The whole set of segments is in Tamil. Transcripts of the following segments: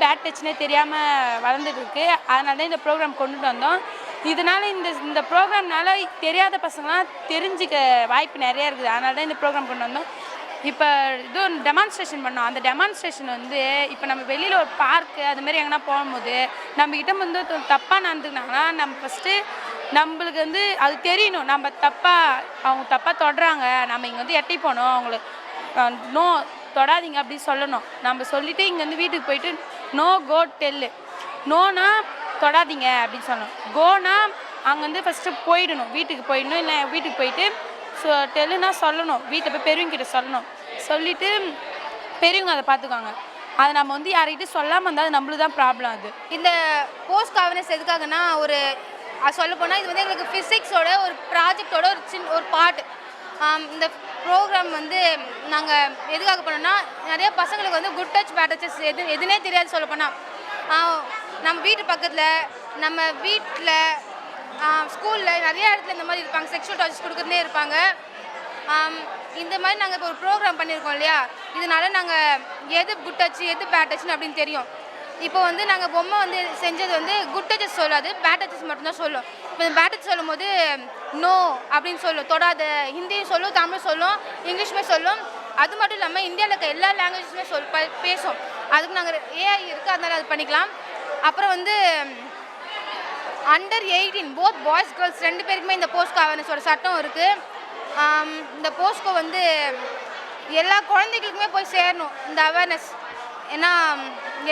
பேட் டச்னே தெரியாமல் வளர்ந்துட்டு இருக்கு. அதனால தான் இந்த ப்ரோக்ராம் கொண்டுட்டு வந்தோம். இதனால இந்த ப்ரோக்ராம்னால தெரியாத பசங்களாம் தெரிஞ்சுக்க வாய்ப்பு நிறையா இருக்குது. அதனால தான் இந்த ப்ரோக்ராம் கொண்டு வந்தோம். இப்போ இது டெமான்ஸ்ட்ரேஷன் பண்ணோம். அந்த டெமான்ஸ்ட்ரேஷன் வந்து இப்போ நம்ம வெளியில் ஒரு பார்க்கு அதுமாரி எங்கன்னா போகும்போது நம்மக்கிட்ட வந்து தப்பாக நடந்துக்கினாங்கன்னா நம்ம ஃபஸ்ட்டு நம்மளுக்கு வந்து அது தெரியணும். நம்ம அவங்க தப்பாக தொடுறாங்க, நம்ம இங்கே வந்து எட்டி போனோம், அவங்களுக்கு நோ தொடாதீங்க அப்படின்னு சொல்லணும். நம்ம சொல்லிவிட்டு இங்கே வந்து வீட்டுக்கு போயிட்டு நோ கோ டெல்லு, நோனா தொடாதீங்க அப்படின்னு சொல்லணும். கோனா அங்கே வந்து ஃபஸ்ட்டு போயிடணும், வீட்டுக்கு போயிடணும். இல்லை வீட்டுக்கு போயிட்டு டெல்லுனா சொல்லணும், வீட்டில் போய் பெரியவங்கிட்ட சொல்லணும். சொல்லிவிட்டு பெரியவங்க அதை பார்த்துக்காங்க. அதை நம்ம வந்து யார்கிட்டையும் சொல்லாமல் இருந்தால் அது நம்மளுக்கு தான் ப்ராப்ளம். அது இந்த போஸ்ட் அவேர்னஸ் எதுக்காகனா, ஒரு சொல்ல போனால் இது வந்து எங்களுக்கு ஃபிசிக்ஸோட ஒரு ப்ராஜெக்டோட ஒரு பார்ட். இந்த ப்ரோக்ராம் வந்து நாங்கள் எதுக்காக பண்ணோம்னா, நிறைய பசங்களுக்கு வந்து குட் டச் பேட் டச்சஸ் எதுனே தெரியாது. சொல்ல போனால் நம்ம வீட்டு பக்கத்தில், நம்ம வீட்டில், ஸ்கூலில் நிறைய இடத்துல இந்த மாதிரி இருப்பாங்க, செக்ஷுவல் டார்ச்சர்ஸ் கொடுக்குறதே இருப்பாங்க. இந்த மாதிரி நாங்கள் இப்போ ஒரு ப்ரோக்ராம் பண்ணியிருக்கோம் இல்லையா, இதனால நாங்கள் எது குட் டச் எது பேட் டச்னு அப்படின்னு தெரியும். இப்போ வந்து நாங்கள் பொம்மை வந்து செஞ்சது வந்து குட் டச்சஸ் சொல்லாது, பேட் டச்சஸ் மட்டும்தான் சொல்லும். இப்போ இந்த பேட் டச் சொல்லும் போது நோ அப்படின்னு சொல்லும், தொடாத. ஹிந்தியும் சொல்லும், தமிழ் சொல்லும், இங்கிலீஷுமே சொல்லும். அது மட்டும் இல்லாமல் இந்தியாவில் இருக்க எல்லா லாங்குவேஜஸுமே பேசும். அதுக்கு நாங்கள் ஏஐ இருக்குது, அதனால் அது பண்ணிக்கலாம். அப்புறம் வந்து அண்டர் 18 போத் பாய்ஸ் கேர்ள்ஸ் 2 பேருக்குமே இந்த போஸ்கோ அவேர்னஸோட சட்டம் இருக்குது. இந்த போஸ்கோ வந்து எல்லா குழந்தைகளுக்குமே போய் சேரணும் இந்த அவேர்னஸ். ஏன்னா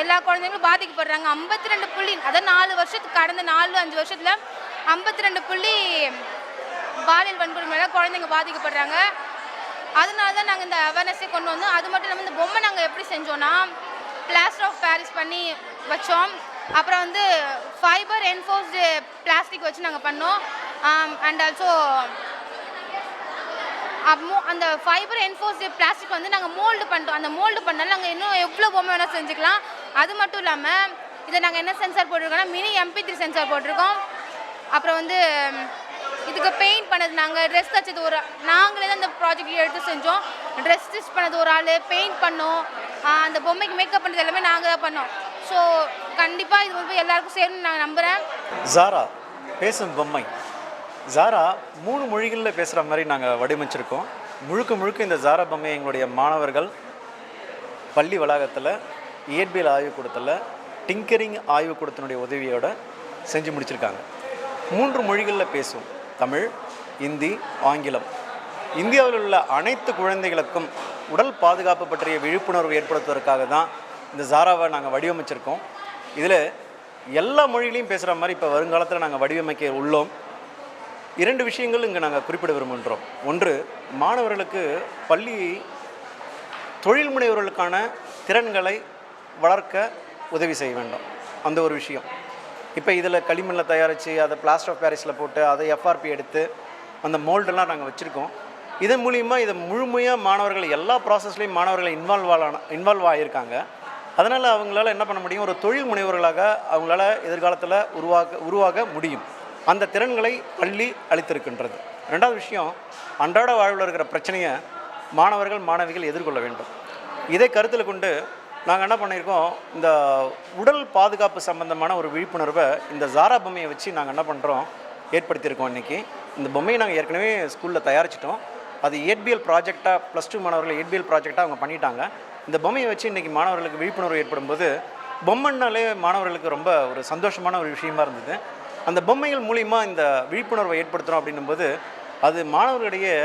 எல்லா குழந்தைங்களும் பாதிக்கப்படுறாங்க. 52 புள்ளி, அதாவது 4 வருஷத்துக்கு கடந்த 4-5 வருஷத்தில் 52 புள்ளி பாலியல் வன்கொடுமையில குழந்தைங்க பாதிக்கப்படுறாங்க. அதனால தான் நாங்கள் இந்த அவேர்னஸே கொண்டு வந்தோம். அது மட்டும் இல்லாமல் இந்த பொம்மை நாங்கள் எப்படி செஞ்சோன்னா, பிளாஸ்டர் ஆஃப் பாரிஸ் பண்ணி வச்சோம். அப்புறம் வந்து ஃபைபர் என்ஃபோர்ஸ்டு பிளாஸ்டிக் வச்சு நாங்கள் பண்ணோம். அண்ட் ஆல்சோ அந்த ஃபைபர் என்ஃபோர்ஸ்டு பிளாஸ்டிக் வந்து நாங்கள் மோல்டு பண்ணிட்டோம். அந்த மோல்டு பண்ணாலும் நாங்கள் இன்னும் எவ்வளோ பொம்மை வேணால் செஞ்சுக்கலாம். அது மட்டும் இல்லாமல் இதை நாங்கள் என்ன சென்சார் போட்டிருக்கோம்னா, மினி MP3 சென்சார் போட்டிருக்கோம். அப்புறம் வந்து இதுக்கு பெயிண்ட் பண்ணது நாங்கள், ட்ரெஸ் தைச்சது நாங்களே தான் இந்த ப்ராஜெக்ட் எடுத்து செஞ்சோம். ட்ரெஸ் ஸ்டிச் பண்ணது ஒரு ஆள், பெயிண்ட் பண்ணோம், அந்த பொம்மைக்கு மேக்கப் பண்ணுறது எல்லாமே நாங்கள் தான் பண்ணோம். ஸோ கண்டிப்பாக இது வந்து எல்லாருக்கும் சேரணும்னு நான் நம்புகிறேன். ஜாரா பேசும் பொம்மை. ஜாரா 3 மொழிகளில் பேசுகிற மாதிரி நாங்கள் வடிவமைச்சிருக்கோம். முழுக்க இந்த ஜாரா பொம்மையை எங்களுடைய மாணவர்கள் பள்ளி வளாகத்தில் இயற்பியல் ஆய்வுக்கூடத்தில் டிங்கரிங் ஆய்வுக்கூடத்தினுடைய உதவியோடு செஞ்சு முடிச்சிருக்காங்க. 3 மொழிகளில் பேசும், தமிழ், இந்தி, ஆங்கிலம். இந்தியாவில் உள்ள அனைத்து குழந்தைகளுக்கும் உடல் பாதுகாப்பு பற்றிய விழிப்புணர்வு ஏற்படுத்துவதற்காக தான் இந்த ஜாராவை நாங்கள் வடிவமைச்சிருக்கோம். இதில் எல்லா மொழிகளையும் பேசுகிற மாதிரி இப்போ வருங்காலத்தில் நாங்கள் வடிவமைக்க உள்ளோம். 2 விஷயங்கள் இங்கே நாங்கள் குறிப்பிட விரும்புகின்றோம். ஒன்று, மாணவர்களுக்கு பள்ளி தொழில் முனைவர்களுக்கான திறன்களை வளர்க்க உதவி செய்ய வேண்டும். அந்த ஒரு விஷயம். இப்போ இதில் களிமண்ணில் தயாரித்து அதை பிளாஸ்டர் ஆஃப் பாரிஸில் போட்டு அதை FRP எடுத்து அந்த மோல்டெல்லாம் நாங்கள் வச்சுருக்கோம். இதன் மூலிமா இதை முழுமையாக மாணவர்கள் எல்லா ப்ராசஸ்லேயும் மாணவர்கள் இன்வால்வ் ஆகியிருக்காங்க. அதனால் அவங்களால என்ன பண்ண முடியும், ஒரு தொழில் முனைவர்களாக அவங்களால எதிர்காலத்தில் உருவாக முடியும். அந்த திறன்களை பள்ளி அளித்திருக்கின்றது. 2வது விஷயம், அன்றாட வாழ்வில் இருக்கிற பிரச்சனையை மாணவர்கள் மாணவிகள் எதிர்கொள்ள வேண்டும். இதை கருத்தில் கொண்டு நாங்கள் என்ன பண்ணியிருக்கோம், இந்த உடல் பாதுகாப்பு சம்பந்தமான ஒரு விழிப்புணர்வை இந்த ஜாரா பொம்மையை வச்சு நாங்கள் என்ன பண்ணுறோம், ஏற்படுத்தியிருக்கோம். இன்றைக்கி இந்த பொம்மையை நாங்கள் ஏற்கனவே ஸ்கூலில் தயாரிச்சிட்டோம். அது இயற்பியல் ப்ராஜெக்டாக +2 மாணவர்கள் இயற்பியல் ப்ராஜெக்டாக அவங்க பண்ணிட்டாங்க. இந்த பொம்மையை வச்சு இன்றைக்கி மாணவர்களுக்கு விழிப்புணர்வு ஏற்படும்போது பொம்மைன்னாலே மாணவர்களுக்கு ரொம்ப ஒரு சந்தோஷமான ஒரு விஷயமா இருந்தது. அந்த பொம்மைகள் மூலிமா இந்த விழிப்புணர்வை ஏற்படுத்துகிறோம் அப்படின்னும்போது அது மாணவர்களிடையே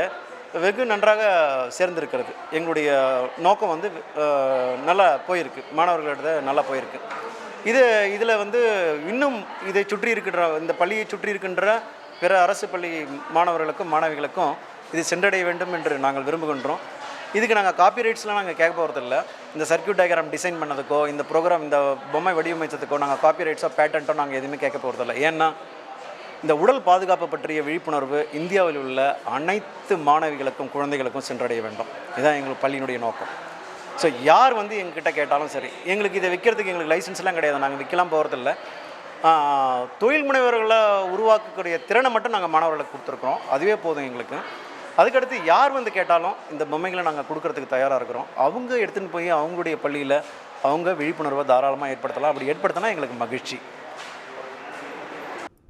வெகு நன்றாக சேர்ந்திருக்கிறது. எங்களுடைய நோக்கம் வந்து நல்லா போயிருக்கு, மாணவர்களிட நல்லா போயிருக்கு. இதில் வந்து இன்னும் இதை சுற்றி இருக்கின்ற, இந்த பள்ளியை சுற்றி இருக்கின்ற பிற அரசு பள்ளி மாணவர்களுக்கும் மாணவிகளுக்கும் இது சென்றடைய வேண்டும் என்று நாங்கள் விரும்புகின்றோம். இதுக்கு நாங்கள் காப்பிரைட்ஸ்லாம் நாங்கள் கேட்க போகிறதில்ல. இந்த சர்க்யூட் டயக்ராம் டிசைன் பண்ணதுக்கோ, இந்த ப்ரோக்ராம், இந்த பொம்மை வடிவமைச்சதுக்கோ நாங்கள் காப்பிரைட்ஸோ பேட்டன்ட்டோ நாங்கள் எதுவுமே கேட்க போகிறதில்ல. ஏன்னா இந்த உடல் பாதுகாப்பு பற்றிய விழிப்புணர்வு இந்தியாவில் உள்ள அனைத்து மாணவிகளுக்கும் குழந்தைகளுக்கும் சென்றடைய வேண்டும். இதுதான் எங்களுக்கு பள்ளியினுடைய நோக்கம். ஸோ யார் வந்து எங்ககிட்ட கேட்டாலும் சரி, எங்களுக்கு இதை விற்கிறதுக்கு எங்களுக்கு லைசன்ஸ்லாம் கிடையாது, நாங்கள் விற்கலாம் போகிறதில்ல. தொழில் முனைவர்களை உருவாக்கக்கூடிய திறனை மட்டும் நாங்கள் மாணவர்களுக்கு கொடுத்துருக்குறோம், அதுவே போதும் எங்களுக்கு. அதுக்கடுத்து யார் வந்து கேட்டாலும் இந்த பொம்மைகளை நாங்கள் கொடுக்கறதுக்கு தயாராக இருக்கிறோம். அவங்க எடுத்துகிட்டு போய் அவங்களுடைய பள்ளியில் அவங்க விழிப்புணர்வை தாராளமாக ஏற்படுத்தலாம். அப்படி ஏற்படுத்தினா எங்களுக்கு மகிழ்ச்சி.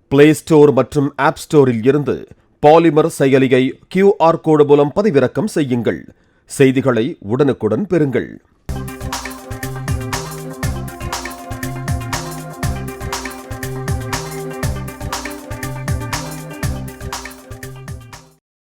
பிளே ஸ்டோர் மற்றும் ஆப் ஸ்டோரில் இருந்து பாலிமர் செயலியை QR கோடு மூலம் பதிவிறக்கம் செய்யுங்கள். செய்திகளை உடனுக்குடன் பெறுங்கள்.